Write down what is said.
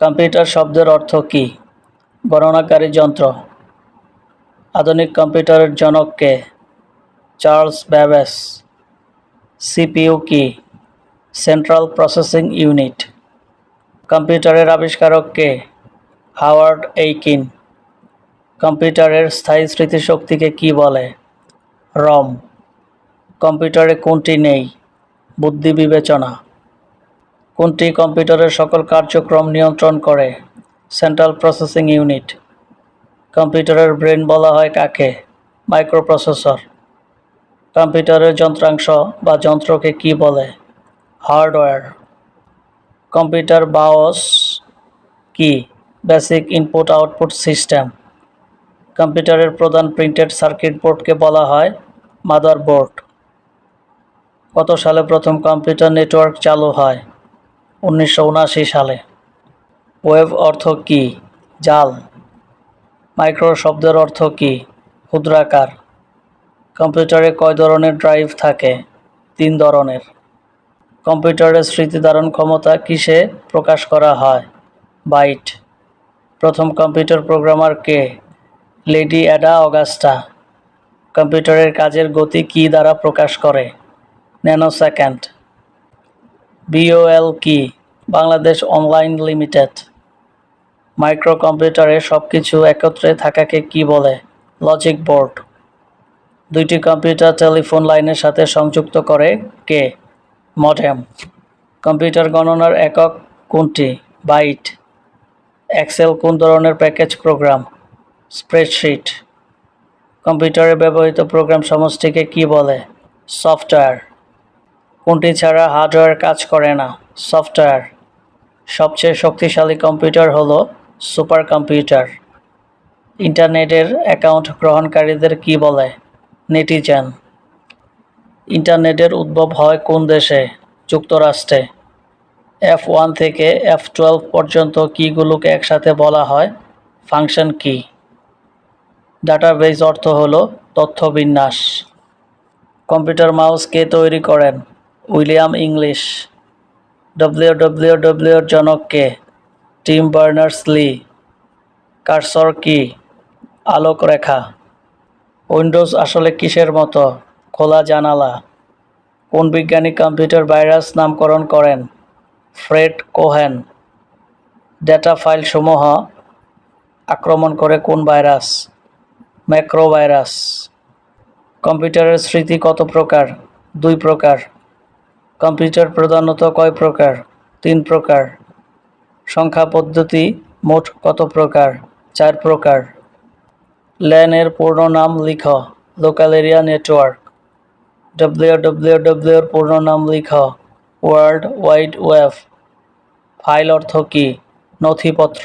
Computer শব্দের অর্থ কী? গণনাকারী যন্ত্র। আধুনিক কম্পিউটারের জনক কে? Charles Babbage. সিপিইউ কী? Central processing unit. কম্পিউটারের আবিষ্কারক কে? Howard Aiken. কম্পিউটারের স্থায়ী স্মৃতিশক্তিকে কী বলে? রম। কম্পিউটারে কোনটি নেই? বুদ্ধি বিবেচনা। কোনটি কম্পিউটারের সকল কার্যক্রম নিয়ন্ত্রণ করে? Central processing unit. কম্পিউটারের ব্রেন বলা হয় কাকে? মাইক্রোপ্রসেসর। কম্পিউটারের যন্ত্রাংশ বা যন্ত্রকে কী বলে? হার্ডওয়্যার। কম্পিউটার বায়োস কি? Basic input output system. কম্পিউটারের প্রধান প্রিন্টেড সার্কিট বোর্ডকে বলা হয় মাদারবোর্ড। কত সালে প্রথম কম্পিউটার নেটওয়ার্ক চালু হয়? 1979 সালে। ওয়েব অর্থ কী? জাল। মাইক্রো শব্দের অর্থ কী? ক্ষুদ্রাকার। কম্পিউটারে কয় ধরনের ড্রাইভ থাকে? 3 ধরনের। কম্পিউটারের স্মৃতি ধারণ ক্ষমতা কিসে প্রকাশ করা হয়? বাইট। প্রথম কম্পিউটার প্রোগ্রামার কে? Lady Ada Augusta. কম্পিউটারের কাজের গতি কী দ্বারা প্রকাশ করে? ন্যানোসেকেন্ড। বিওএল কি? Bangladesh online limited. মাইক্রো কম্পিউটারে সবকিছু একত্রে থাকাকে কি বলে? Logic board. দুইটি কম্পিউটার টেলিফোন লাইনের সাথে সংযুক্ত করে কে? মডেম। কম্পিউটার গণনার একক কোনটি? বাইট। এক্সেল কোন ধরনের প্যাকেজ প্রোগ্রাম? স্প্রেডশিট। কম্পিউটারে ব্যবহৃত প্রোগ্রাম সমষ্টিকে কি বলে? সফটওয়্যার। কোনটি ছাড়া হার্ডওয়্যার কাজ করে না? সফটওয়্যার। সবচেয়ে শক্তিশালী কম্পিউটার হলো সুপার কম্পিউটার। ইন্টারনেটের অ্যাকাউন্ট গ্রহণকারীদের কি বলে? নেটিজেন। ইন্টারনেটের উদ্ভব হয় কোন দেশে? যুক্তরাষ্ট্রে। F1 থেকে F12 পর্যন্ত কীগুলোকে একসাথে বলা হয় ফাংশন কি? ডাটাবেজ অর্থ হলো তথ্য বিন্যাস। কম্পিউটার মাউস কে তৈরি করেন? William English. WWW এর জনক কে? Team Berners-Lee. কার্সর কি? আলোক রেখা। উইন্ডোজ আসলে কিসের মতো? খোলা জানালা। কোন বিজ্ঞানী কম্পিউটার ভাইরাস নামকরণ করেন? Fred Cohen. ডেটা ফাইল সমূহ আক্রমণ করে কোন ভাইরাস? ম্যাক্রোভাইরাস। কম্পিউটারের স্মৃতি কত প্রকার? 2 প্রকার। কম্পিউটার প্রধানত কয় প্রকার? 3 প্রকার। সংখ্যা পদ্ধতি মোট কত প্রকার? 4 প্রকার। ল্যান এর পূর্ণ নাম লিখো। Local area network. WWW এর পূর্ণ নাম লিখো। World wide web. ফাইল অর্থ কী? নথিপত্র।